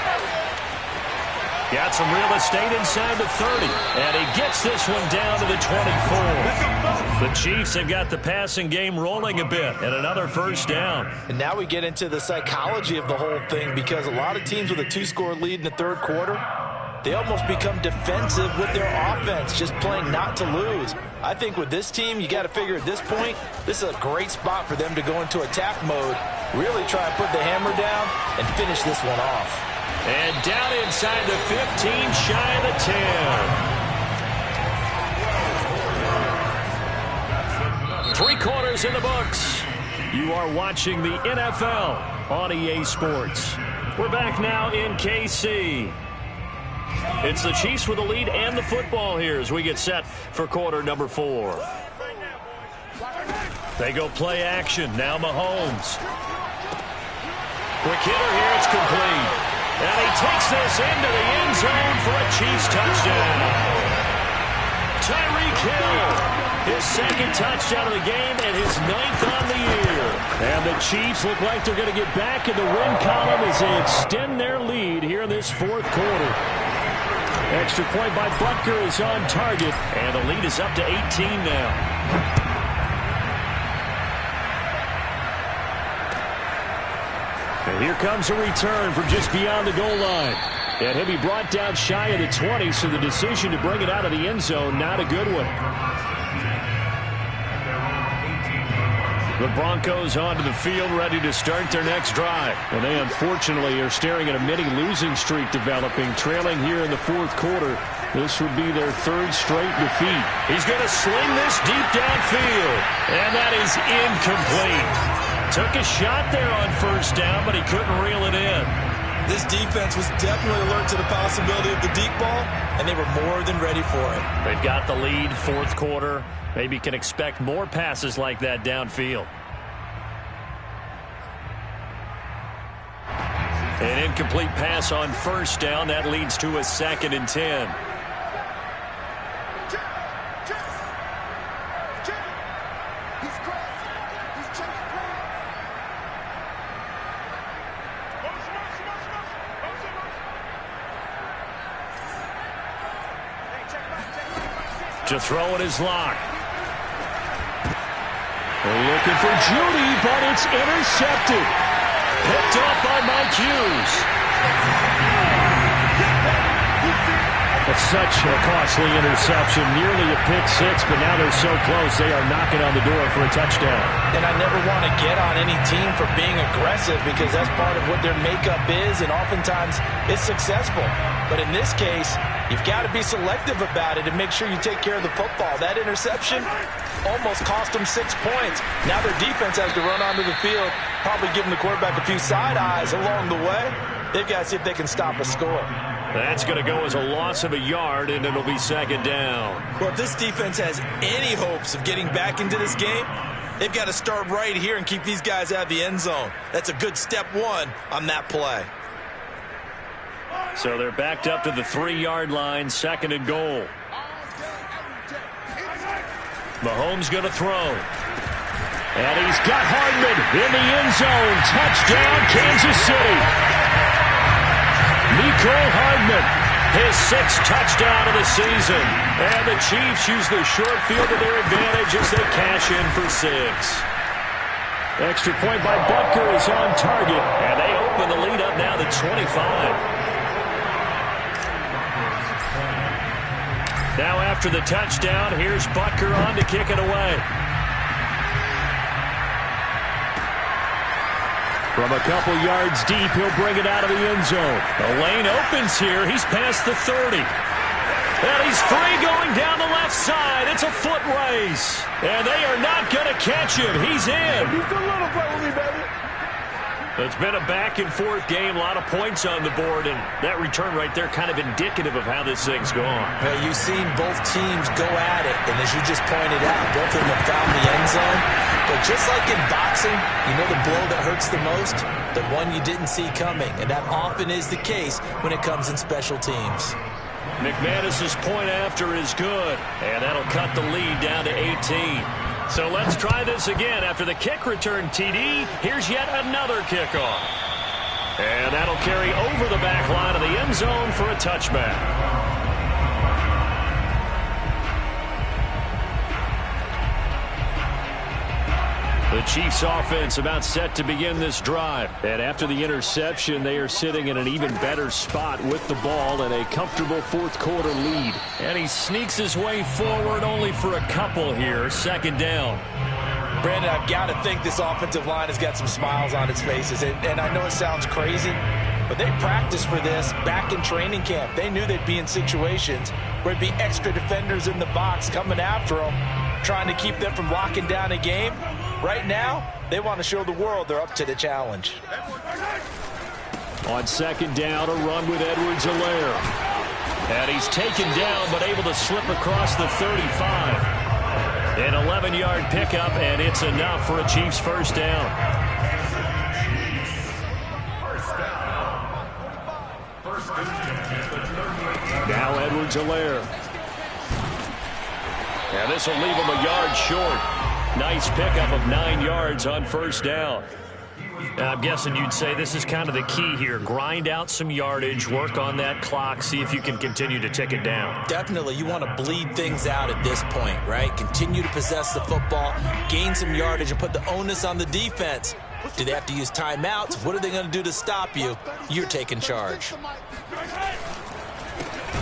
Got some real estate inside the 30, and he gets this one down to the 24. The Chiefs have got the passing game rolling a bit, and another 1st down. And now we get into the psychology of the whole thing, because a lot of teams with a 2-score lead in the 3rd quarter, they almost become defensive with their offense, just playing not to lose. I think with this team, you got to figure at this point, this is a great spot for them to go into attack mode, really try and put the hammer down and finish this one off. And down inside the 15, shy of the 10. 3 quarters in the books. You are watching the NFL on EA Sports. We're back now in KC. It's the Chiefs with the lead and the football here as we get set for quarter number 4. They go play action. Now Mahomes. Quick hitter here. It's complete. And he takes this into the end zone for a Chiefs touchdown. Tyreek Hill, his 2nd touchdown of the game and his 9th on the year. And the Chiefs look like they're going to get back in the win column as they extend their lead here in this 4th quarter. Extra point by Butker is on target, and the lead is up to 18 now. And here comes a return from just beyond the goal line. And he'll be brought down shy of the 20, so the decision to bring it out of the end zone, not a good one. The Broncos onto the field, ready to start their next drive. And they unfortunately are staring at a mini losing streak developing, trailing here in the fourth quarter. This would be their third straight defeat. He's going to sling this deep downfield, and that is incomplete. Took a shot there on first down, but he couldn't reel it in. This defense was definitely alert to the possibility of the deep ball, and they were more than ready for it. They've got the lead, fourth quarter. Maybe can expect more passes like that downfield. An incomplete pass on first down. That leads to a 2nd and 10. To throw it is Locke. They're looking for Judy, but it's intercepted. Picked off by Mike Hughes. That's such a costly interception. Nearly a pick six, but now they're so close they are knocking on the door for a touchdown. And I never want to get on any team for being aggressive because that's part of what their makeup is, and oftentimes it's successful. But in this case, you've got to be selective about it and make sure you take care of the football. That interception almost cost them 6 points. Now their defense has to run onto the field, probably giving the quarterback a few side eyes along the way. They've got to see if they can stop a score. That's going to go as a loss of a yard, and it'll be 2nd down. Well, if this defense has any hopes of getting back into this game, they've got to start right here and keep these guys out of the end zone. That's a good step one on that play. So they're backed up to the 3-yard line, 2nd and goal. Mahomes going to throw. And he's got Hardman in the end zone. Touchdown, Kansas City. Mecole Hardman, his 6th touchdown of the season. And the Chiefs use the short field to their advantage as they cash in for 6. Extra point by Butker is on target. And they open the lead up now to 25. Now after the touchdown, here's Butker on to kick it away. From a couple yards deep, he'll bring it out of the end zone. The lane opens here. He's past the 30. And he's free going down the left side. It's a foot race. And they are not going to catch him. He's in. He's a little play with me, baby. It's been a back-and-forth game, a lot of points on the board, and that return right there kind of indicative of how this thing's going. Well, you've seen both teams go at it, and as you just pointed out, both of them have found the end zone. But just like in boxing, you know the blow that hurts the most? The one you didn't see coming, and that often is the case when it comes in special teams. McManus's point after is good, and that'll cut the lead down to 18. So let's try this again. After the kick return TD, here's yet another kickoff. And that'll carry over the back line of the end zone for a touchback. The Chiefs offense about set to begin this drive. And after the interception, they are sitting in an even better spot with the ball and a comfortable fourth quarter lead. And he sneaks his way forward only for a couple here. 2nd down. Brandon, I've got to think this offensive line has got some smiles on its faces. And I know it sounds crazy, but they practiced for this back in training camp. They knew they'd be in situations where it'd be extra defenders in the box coming after them, trying to keep them from locking down a game. Right now, they want to show the world they're up to the challenge. On 2nd down, a run with Edwards-Helaire. And he's taken down, but able to slip across the 35. An 11-yard pickup, and it's enough for a Chiefs first down. Now Edwards-Helaire. And this will leave him a yard short. Nice pickup of 9 yards on first down. I'm guessing you'd say this is kind of the key here. Grind out some yardage, work on that clock, see if you can continue to tick it down. Definitely. You want to bleed things out at this point, right? Continue to possess the football, gain some yardage, and put the onus on the defense. Do they have to use timeouts? What are they going to do to stop you? You're taking charge.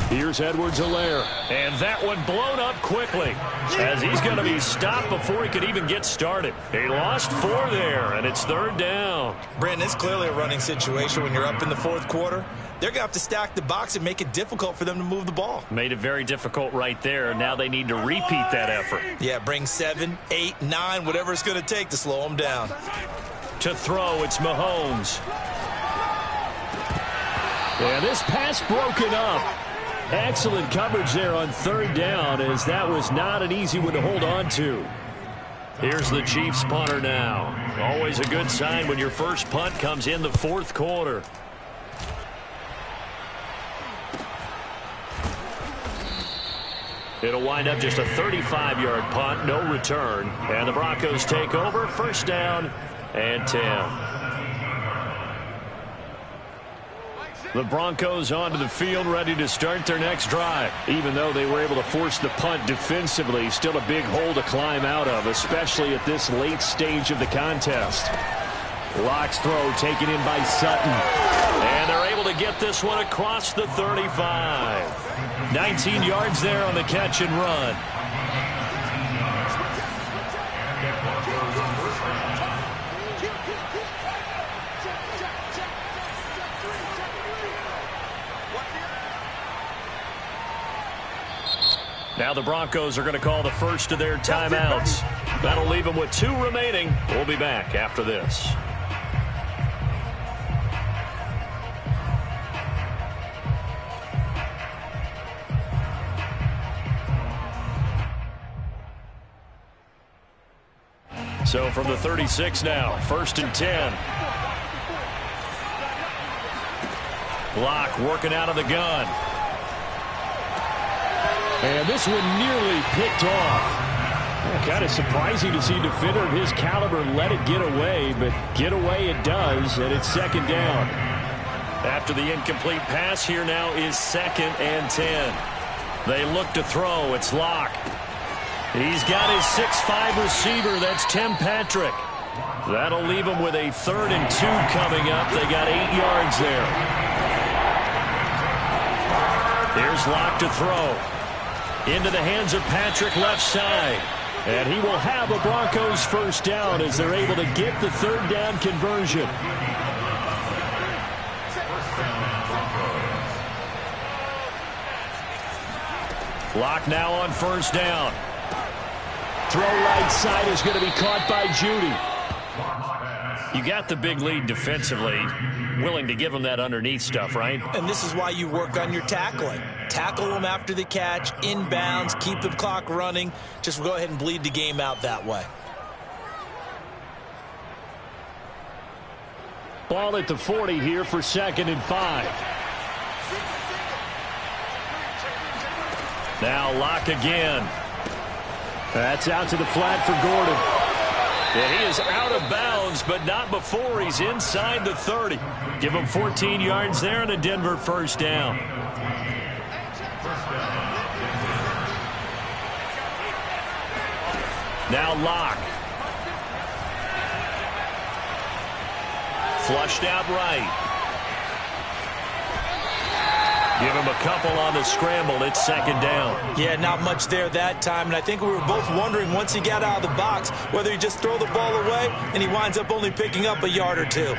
Here's Edwards-Helaire. And that one blown up quickly as he's going to be stopped before he could even get started. He lost 4 there, and it's 3rd down. Brandon, it's clearly a running situation when you're up in the 4th quarter. They're going to have to stack the box and make it difficult for them to move the ball. Made it very difficult right there. Now they need to repeat that effort. Yeah, bring 7, 8, 9, whatever it's going to take to slow them down. To throw, it's Mahomes. And this pass broken up. Excellent coverage there on 3rd down, as that was not an easy one to hold on to. Here's the Chiefs punter now. Always a good sign when your first punt comes in the 4th quarter. It'll wind up just a 35-yard punt, no return. And the Broncos take over, 1st down and 10. The Broncos onto the field, ready to start their next drive. Even though they were able to force the punt defensively, still a big hole to climb out of, especially at this late stage of the contest. Lock's throw taken in by Sutton. And they're able to get this one across the 35. 19 yards there on the catch and run. Now the Broncos are going to call the first of their timeouts. That'll leave them with 2 remaining. We'll be back after this. So from the 36 now, 1st and 10. Lock working out of the gun. And this one nearly picked off. Kind of surprising to see a defender of his caliber let it get away, but get away it does, and it's 2nd down. After the incomplete pass, here now is 2nd and 10. They look to throw. It's Lock. He's got his 6'5 receiver. That's Tim Patrick. That'll leave him with a 3rd and 2 coming up. They got 8 yards there. Here's Lock to throw. Into the hands of Patrick, left side. And he will have a Broncos 1st down as they're able to get the 3rd down conversion. Lock now on 1st down. Throw right side is going to be caught by Judy. You got the big lead defensively. Willing to give them that underneath stuff, right? And this is why you work on your tackling. Tackle them after the catch, inbounds, keep the clock running. Just go ahead and bleed the game out that way. Ball at the 40 here for 2nd and 5. Now Lock again. That's out to the flat for Gordon. And he is out of bounds, but not before he's inside the 30. Give him 14 yards there and a Denver 1st down. Now Lock. Flushed out right. Give him a couple on the scramble. It's 2nd down. Yeah, not much there that time. And I think we were both wondering once he got out of the box whether he just throw the ball away and he winds up only picking up a yard or 2.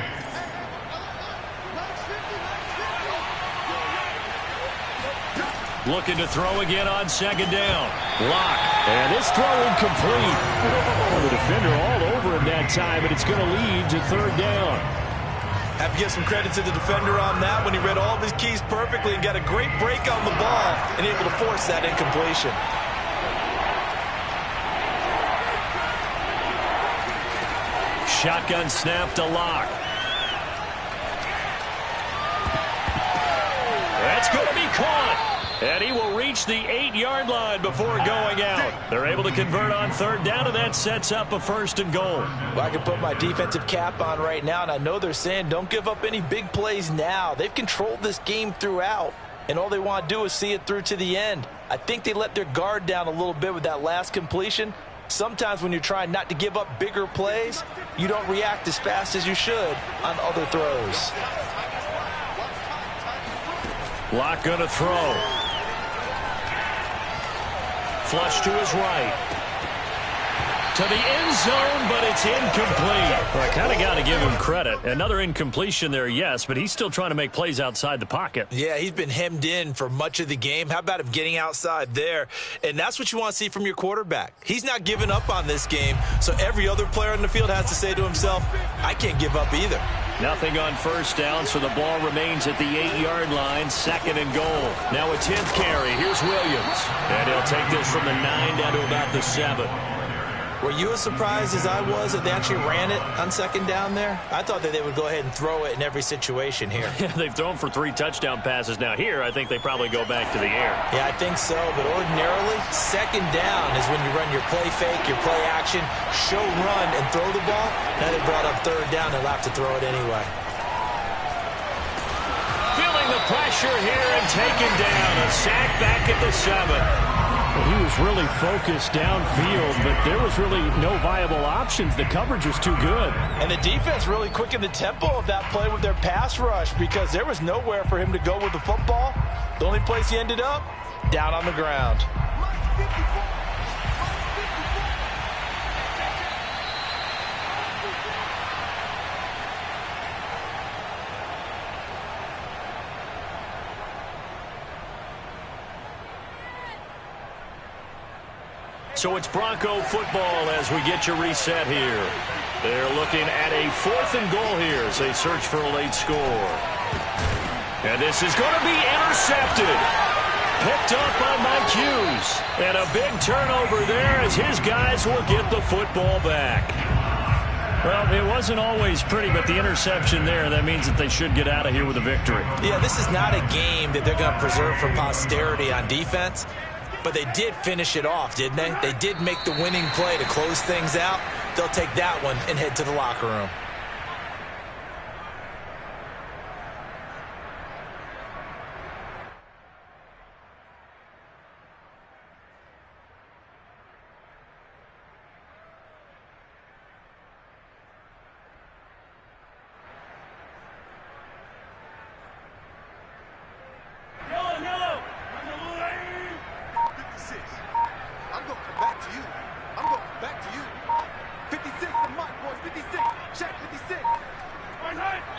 Looking to throw again on 2nd down. Lock. And this throw incomplete. The defender all over him that time, and it's going to lead to 3rd down. Have to give some credit to the defender on that when he read all of his keys perfectly and got a great break on the ball and able to force that incompletion. Shotgun snap to Lock. That's going to be caught. And he will reach the 8-yard line before going out. They're able to convert on third down, and that sets up a 1st and goal. Well, I can put my defensive cap on right now, and I know they're saying don't give up any big plays now. They've controlled this game throughout, and all they want to do is see it through to the end. I think they let their guard down a little bit with that last completion. Sometimes when you're trying not to give up bigger plays, you don't react as fast as you should on other throws. Locke going to throw. Flush to his right. To the end zone, but it's incomplete. Well, I kind of got to give him credit. Another incompletion there, yes, but he's still trying to make plays outside the pocket. Yeah, he's been hemmed in for much of the game. How about him getting outside there? And that's what you want to see from your quarterback. He's not giving up on this game, so every other player in the field has to say to himself, I can't give up either. Nothing on first down, so the ball remains at the 8-yard line, 2nd and goal. Now a 10th carry. Here's Williams. And he'll take this from the 9 down to about the 7. Were you as surprised as I was that they actually ran it on 2nd down there? I thought that they would go ahead and throw it in every situation here. They've thrown for 3 touchdown passes now. Here, I think they probably go back to the air. Yeah, I think so, but ordinarily, 2nd down is when you run your play fake, your play action, show run, and throw the ball. Now they brought up 3rd down, they'll have to throw it anyway. Feeling the pressure here and taken down. A sack back at the 7. Well, he was really focused downfield, but there was really no viable options. The coverage was too good. And the defense really quickened the tempo of that play with their pass rush because there was nowhere for him to go with the football. The only place he ended up, down on the ground. So it's Bronco football as we get you reset here. They're looking at a 4th and goal here as they search for a late score. And this is going to be intercepted. Picked up by Mike Hughes. And a big turnover there as his guys will get the football back. Well, it wasn't always pretty, but the interception there, that means that they should get out of here with a victory. Yeah, this is not a game that they're going to preserve for posterity on defense. But they did finish it off, didn't they? They did make the winning play to close things out. They'll take that one and head to the locker room.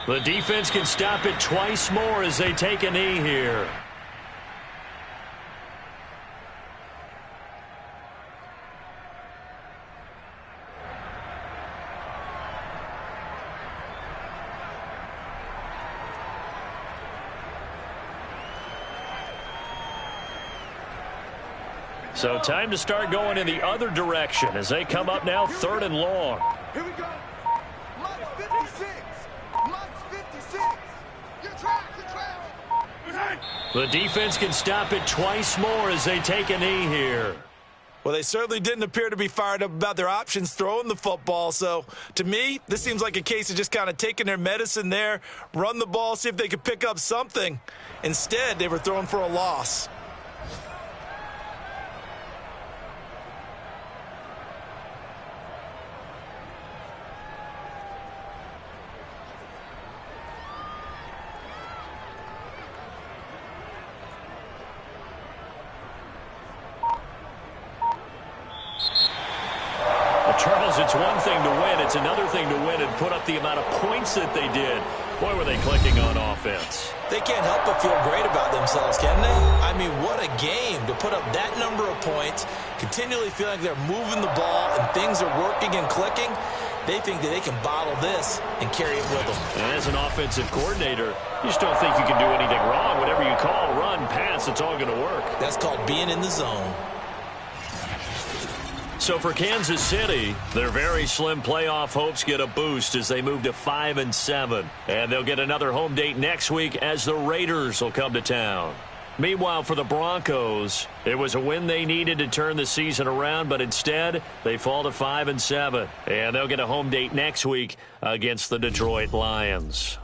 The defense can stop it twice more as they take a knee here. So time to start going in the other direction as they come up now 3rd and long. Here we go. Mike's 56. Mike's 56. You're trapped. The defense can stop it twice more as they take a knee here. Well, they certainly didn't appear to be fired up about their options throwing the football. So, to me, this seems like a case of just kind of taking their medicine there, run the ball, see if they could pick up something. Instead, they were throwing for a loss. Charles, it's one thing to win. It's another thing to win and put up the amount of points that they did. Boy, were they clicking on offense. They can't help but feel great about themselves, can they? I mean, what a game to put up that number of points, continually feeling like they're moving the ball and things are working and clicking. They think that they can bottle this and carry it with them. And as an offensive coordinator, you just don't think you can do anything wrong. Whatever you call, run, pass, it's all going to work. That's called being in the zone. So for Kansas City, their very slim playoff hopes get a boost as they move to 5-7. And they'll get another home date next week as the Raiders will come to town. Meanwhile, for the Broncos, it was a win they needed to turn the season around, but instead they fall to 5-7. And they'll get a home date next week against the Detroit Lions.